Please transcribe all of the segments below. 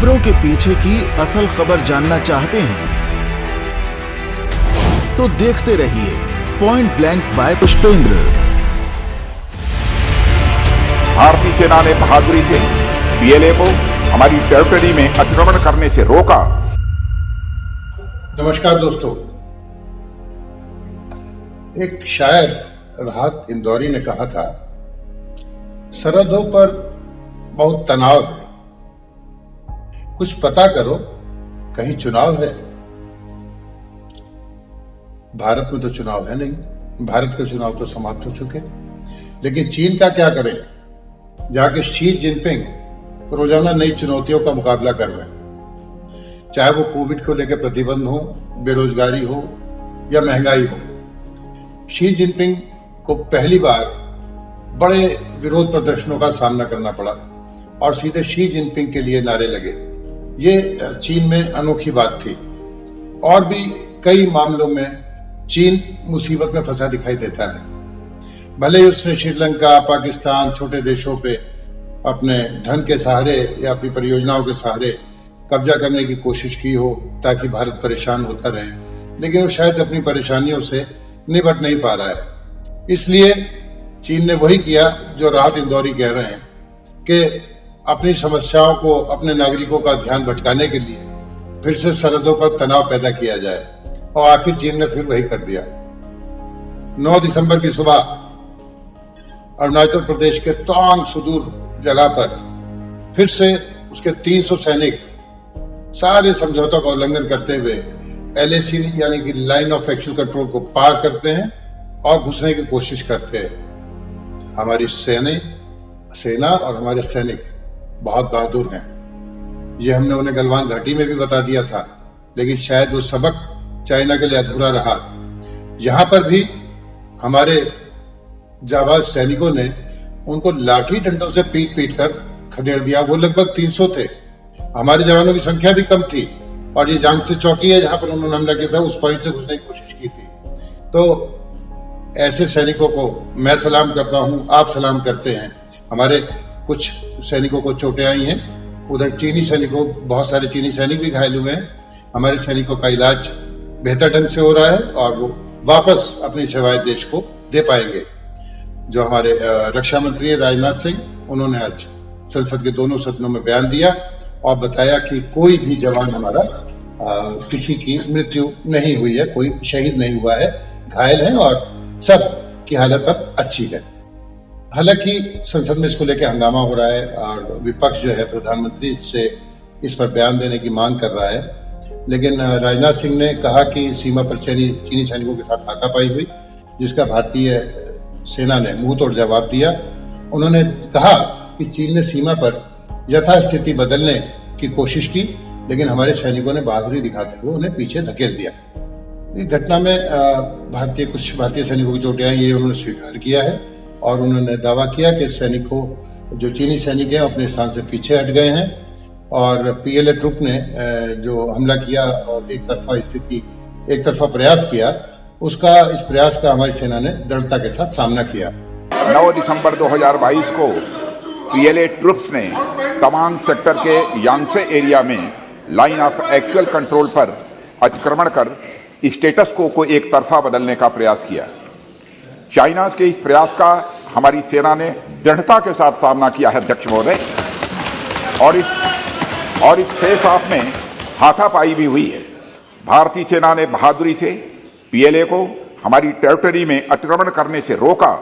खबरों के पीछे की असल खबर जानना चाहते हैं तो देखते रहिए पॉइंट ब्लैंक बाय पुष्पेंद्र। भारतीय सेना ने बहादुरी से पीएलए को हमारी टेरिटरी में अतिक्रमण करने से रोका। नमस्कार दोस्तों, एक शायर राहत इंदौरी ने कहा था, सरहदों पर बहुत तनाव है, कुछ पता करो कहीं चुनाव है। भारत में तो चुनाव है नहीं, भारत के चुनाव तो समाप्त हो चुके। लेकिन चीन का क्या करें, जहां के शी जिनपिंग रोजाना नई चुनौतियों का मुकाबला कर रहे हैं, चाहे वो कोविड को लेकर प्रतिबंध हो, बेरोजगारी हो या महंगाई हो। शी जिनपिंग को पहली बार बड़े विरोध प्रदर्शनों का सामना करना पड़ा और सीधे शी जिनपिंग के लिए नारे लगे। ये चीन में अनोखी बात थी। और भी कई मामलों में चीन मुसीबत में फंसा दिखाई देता है। भले ही उसने श्रीलंका, पाकिस्तान, छोटे देशों पे अपने धन के सहारे या अपनी परियोजनाओं के सहारे कब्जा करने की कोशिश की हो ताकि भारत परेशान होता रहे, लेकिन वो शायद अपनी परेशानियों से निपट नहीं पा रहा है। इसलिए चीन ने वही किया जो राहत इंदौरी कह रहे हैं कि अपनी समस्याओं को, अपने नागरिकों का ध्यान भटकाने के लिए फिर से सरहदों पर तनाव पैदा किया जाए। और आखिर चीन ने फिर वही कर दिया। 9 दिसंबर की सुबह अरुणाचल प्रदेश के तवांग सुदूर जगह पर फिर से उसके 300 सैनिक सारे समझौतों का उल्लंघन करते हुए LAC यानी कि लाइन ऑफ एक्चुअल कंट्रोल को पार करते हैं और घुसने की कोशिश करते हैं। हमारी सेना और हमारे सैनिक बहुत बहादुर हैं। ये हमने उन्हें गलवान घाटी में भी बता दिया था, लेकिन शायद वो सबक चाइना के लिए अधूरा रहा। यहां पर भी हमारे जाबाज सैनिकों ने उनको लाठी डंडों से पीट पीट कर खदेड़ दिया। वो लगभग 300 थे। हमारे जवानों की संख्या भी कम थी और ये जांग से चौकी है जहां पर उन्होंने हमला किया था, उस पॉइंट से घुसने की कोशिश की थी। तो ऐसे सैनिकों को मैं सलाम करता हूं, आप सलाम करते हैं। हमारे कुछ सैनिकों को चोटें आई हैं। उधर चीनी सैनिकों, बहुत सारे चीनी सैनिक भी घायल हुए हैं। हमारे सैनिकों का इलाज बेहतर ढंग से हो रहा है और वो वापस अपनी सेवाएं देश को दे पाएंगे। जो हमारे रक्षा मंत्री राजनाथ सिंह, उन्होंने आज संसद के दोनों सदनों में बयान दिया और बताया कि कोई भी जवान हमारा किसी की मृत्यु नहीं हुई है, कोई शहीद नहीं हुआ है, घायल है और सब की हालत अब अच्छी है। हालांकि संसद में इसको लेकर हंगामा हो रहा है और विपक्ष जो है प्रधानमंत्री से इस पर बयान देने की मांग कर रहा है। लेकिन राजनाथ सिंह ने कहा कि सीमा पर चीनी सैनिकों के साथ हाथापाई हुई, जिसका भारतीय सेना ने मुंह तोड़ जवाब दिया। उन्होंने कहा कि चीन ने सीमा पर यथास्थिति बदलने की कोशिश की, लेकिन हमारे सैनिकों ने बहादुरी दिखाते हुए उन्हें पीछे धकेल दिया। इस घटना में कुछ भारतीय सैनिकों की चोटें आई, ये उन्होंने स्वीकार किया है और उन्होंने दावा किया कि सैनिकों, जो चीनी सैनिक हैं, अपने स्थान से पीछे हट गए हैं और PLA ट्रुप ने जो हमला किया और एक तरफा प्रयास किया, इस प्रयास का हमारी सेना ने दृढ़ता के साथ सामना किया। 9 दिसंबर 2022 को PLA ट्रुप्स ने तवांग सेक्टर के यांगसे एरिया में लाइन ऑफ एक्चुअल कंट्रोल पर अतिक्रमण कर स्टेटस को एक तरफा बदलने का प्रयास किया। चाइना के इस प्रयास का हमारी सेना ने दृढ़ता के साथ सामना किया है, अध्यक्ष महोदय। और इस फेस ऑफ में हाथापाई भी हुई है। भारतीय सेना ने बहादुरी से PLA को हमारी टेरिटरी में अतिक्रमण करने से रोका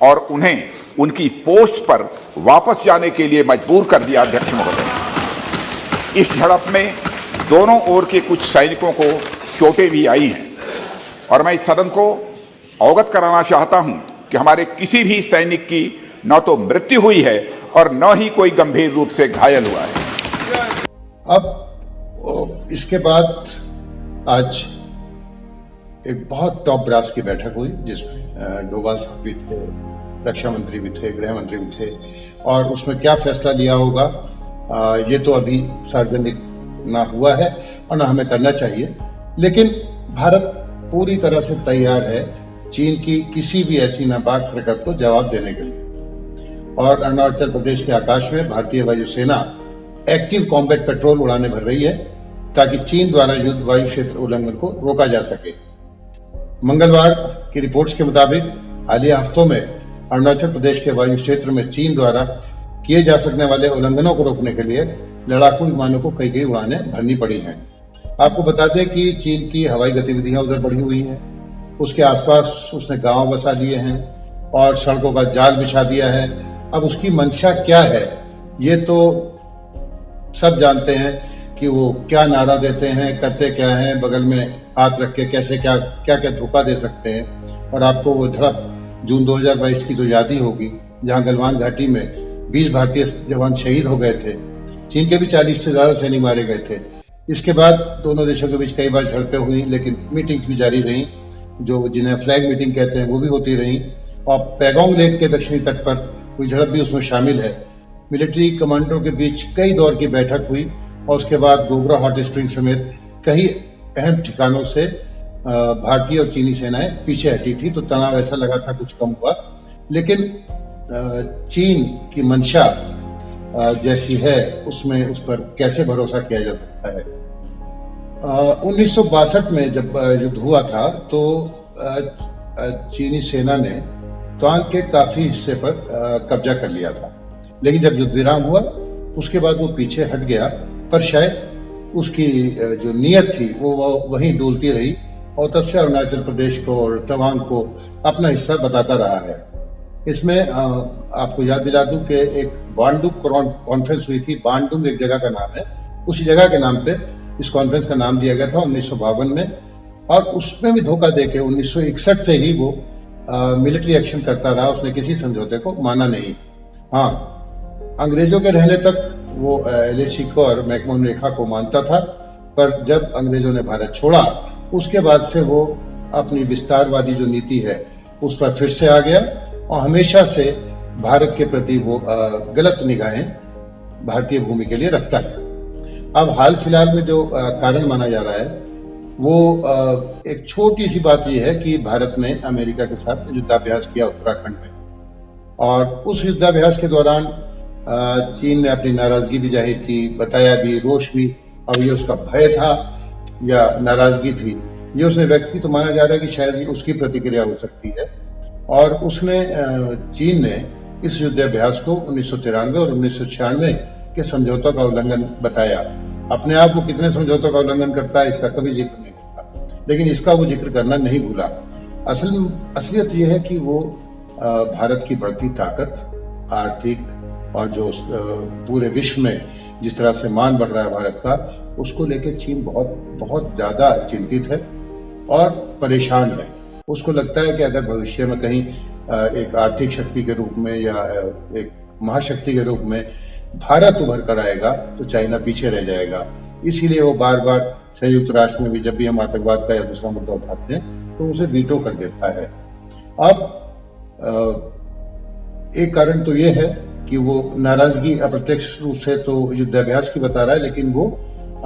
और उन्हें उनकी पोस्ट पर वापस जाने के लिए मजबूर कर दिया, अध्यक्ष महोदय। इस झड़प में दोनों ओर के कुछ सैनिकों को चोटें भी आई हैं और मैं इस सदन को अवगत कराना चाहता हूं कि हमारे किसी भी सैनिक की न तो मृत्यु हुई है और न ही कोई गंभीर रूप से घायल हुआ है। अब इसके बाद आज एक बहुत टॉप ब्रास की बैठक हुई, जिसमें डोभाल साहब भी थे, रक्षा मंत्री भी थे, गृह मंत्री भी थे, और उसमें क्या फैसला लिया होगा ये तो अभी सार्वजनिक ना हुआ है और ना हमें करना चाहिए। लेकिन भारत पूरी तरह से तैयार है चीन की किसी भी ऐसी नापाक हरकत को जवाब देने के लिए। और अरुणाचल प्रदेश के आकाश में भारतीय वायुसेना एक्टिव कॉम्बैट पेट्रोल उड़ानें भर रही है ताकि चीन द्वारा युद्ध वायु क्षेत्र उल्लंघन को रोका जा सके। मंगलवार की रिपोर्ट्स के मुताबिक हालिया हफ्तों में अरुणाचल प्रदेश के वायु क्षेत्र में चीन द्वारा किए जा सकने वाले उल्लंघनों को रोकने के लिए लड़ाकू विमानों को कई उड़ानें भरनी पड़ी हैं। आपको बता दें कि चीन की हवाई गतिविधियां उधर बढ़ी हुई हैं। उसके आसपास उसने गांव बसा लिए हैं और सड़कों का जाल बिछा दिया है। अब उसकी मंशा क्या है ये तो सब जानते हैं कि वो क्या नारा देते हैं, करते क्या हैं, बगल में हाथ रख के कैसे क्या क्या क्या धोखा दे सकते हैं। और आपको वो झड़प जून 2022 की तो याद ही होगी, जहां गलवान घाटी में 20 भारतीय जवान शहीद हो गए थे। चीन के भी 40 से ज्यादा सैनिक मारे गए थे। इसके बाद दोनों देशों के बीच कई बार झड़पें हुई, लेकिन मीटिंग्स भी जारी रहीं, जो जिन्हें फ्लैग मीटिंग कहते हैं वो भी होती रहीं। और पैगोंग लेक के दक्षिणी तट पर हुई झड़प भी उसमें शामिल है। मिलिट्री कमांडरों के बीच कई दौर की बैठक हुई और उसके बाद गोगरा हॉट स्प्रिंग समेत कई अहम ठिकानों से भारतीय और चीनी सेनाएं पीछे हटी थी, तो तनाव ऐसा लगा था कुछ कम हुआ। लेकिन चीन की मंशा जैसी है उसमें उस पर कैसे भरोसा किया जा सकता है। 1962 में जब युद्ध हुआ था तो चीनी सेना ने त्वांग के काफी हिस्से पर कब्जा कर लिया था, लेकिन जब युद्ध विराम हुआ उसके बाद वो पीछे हट गया, पर शायद उसकी जो नीयत थी वो वहीं डोलती रही और तब से अरुणाचल प्रदेश को और तवांग को अपना हिस्सा बताता रहा है। इसमें आपको याद दिला दूं कि एक बांडुंग कॉन्फ्रेंस हुई थी। बांडुंग एक जगह का नाम है, उसी जगह के नाम पे इस कॉन्फ्रेंस का नाम दिया गया था 1952 में। और उसमें भी धोखा देके 1961 से ही वो मिलिट्री एक्शन करता रहा, उसने किसी समझौते को माना नहीं। हाँ, अंग्रेजों के रहने तक वो LAC को और मैकमोहन रेखा को मानता था, पर जब अंग्रेजों ने भारत छोड़ा उसके बाद से वो अपनी विस्तारवादी जो नीति है उस पर फिर से आ गया और हमेशा से भारत के प्रति वो गलत निगाहें भारतीय भूमि के लिए रखता है। अब हाल फिलहाल में जो कारण माना जा रहा है वो एक छोटी सी बात यह है कि भारत ने अमेरिका के साथ युद्धाभ्यास किया उत्तराखंड में, और उस युद्धाभ्यास के दौरान चीन ने अपनी नाराजगी भी जाहिर की, बताया भी, रोष भी। अब ये उसका भय था या नाराजगी थी, ये उसने व्यक्त की, तो माना जा रहा है कि शायद ये उसकी प्रतिक्रिया हो सकती है। और उसने चीन ने इस युद्धाभ्यास को 1993 और 1996 के समझौतों का उल्लंघन बताया। अपने आप वो कितने समझौतों का उल्लंघन करता है इसका कभी जिक्र नहीं करता, लेकिन इसका वो जिक्र करना नहीं भूला। असलियत ये है कि वो भारत की बढ़ती ताकत, आर्थिक और जो पूरे विश्व में जिस तरह से मान बढ़ रहा है भारत का, उसको लेके चीन बहुत बहुत ज्यादा चिंतित है और परेशान है। उसको लगता है कि अगर भविष्य में कहीं एक आर्थिक शक्ति के रूप में या एक महाशक्ति के रूप में भारत उभर कर आएगा तो चाइना पीछे रह जाएगा। इसीलिए वो बार बार संयुक्त राष्ट्र में भी जब भी हम आतंकवाद का या दूसरा मुद्दा उठाते हैं तो उसे वीटो कर देता है। अब एक कारण तो ये है कि वो नाराजगी अप्रत्यक्ष रूप से तो युद्धाभ्यास की बता रहा है, लेकिन वो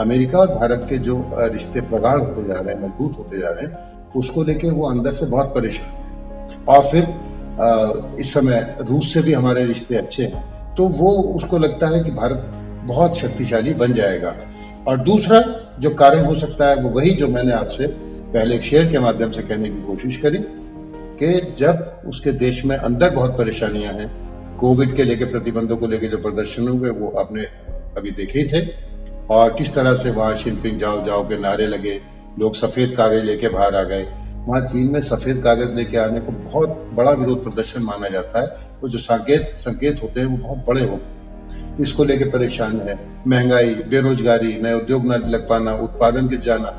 अमेरिका और भारत के जो रिश्ते प्रगाढ़ होते जा रहे हैं, मजबूत होते जा रहे हैं, उसको लेके वो अंदर से बहुत परेशान है। और फिर इस समय रूस से भी हमारे रिश्ते अच्छे हैं, तो वो उसको लगता है कि भारत बहुत शक्तिशाली बन जाएगा। और दूसरा जो कारण हो सकता है वो वही जो मैंने आपसे पहले एक शेयर के माध्यम से कहने की कोशिश करी कि जब उसके देश में अंदर बहुत परेशानियां हैं, कोविड के लेके प्रतिबंधों को लेके जो प्रदर्शन हुए वो आपने अभी देखे ही थे, और किस तरह से वहां शिनपिंग जाओ जाओ के नारे लगे, लोग सफेद कागज लेके बाहर आ गए। वहां चीन में सफेद कागज लेके आने को बहुत बड़ा विरोध प्रदर्शन माना जाता है। वो जो संकेत होते हैं वो बहुत बड़े होते हैं, इसको लेके परेशान है। महंगाई, बेरोजगारी, नए उद्योग न लग पाना, उत्पादन गिर जाना,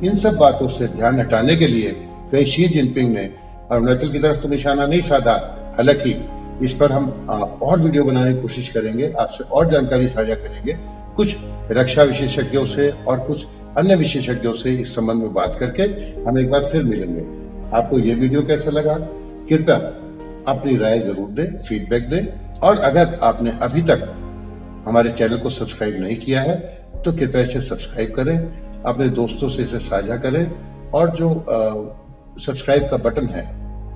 इन सब बातों से ध्यान हटाने के लिए कहीं शी जिनपिंग ने अरुणाचल की तरफ तो निशाना नहीं साधा। हालांकि इस पर हम और वीडियो बनाने की कोशिश करेंगे, आपसे और जानकारी साझा करेंगे, कुछ रक्षा विशेषज्ञों से और कुछ अन्य विशेषज्ञों से इस संबंध में बात करके हम एक बार फिर मिलेंगे। आपको ये वीडियो कैसा लगा, कृपया अपनी राय जरूर दें, फीडबैक दें, और अगर आपने अभी तक हमारे चैनल को सब्सक्राइब नहीं किया है तो कृपया इसे सब्सक्राइब करें, अपने दोस्तों से इसे साझा करें, और जो सब्सक्राइब का बटन है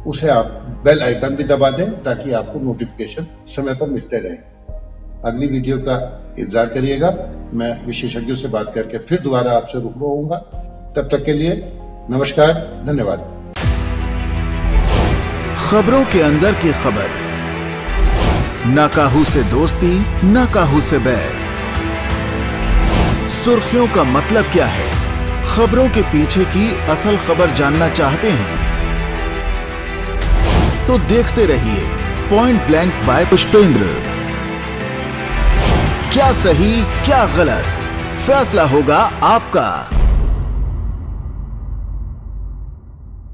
उसे आप बेल आइकन भी दबा दें ताकि आपको नोटिफिकेशन समय पर मिलते रहे। अगली वीडियो का इंतजार करिएगा। मैं विशेषज्ञों से बात करके फिर दोबारा आपसे रूबरू होऊंगा। तब तक के लिए नमस्कार, धन्यवाद। खबरों के अंदर की खबर, ना काहू से दोस्ती, ना काहू से बैर। सुर्खियों का मतलब क्या है? खबरों के पीछे की असल खबर जानना चाहते हैं तो देखते रहिए पॉइंट ब्लैंक बाय पुष्पेंद्र। क्या सही क्या गलत, फैसला होगा आपका।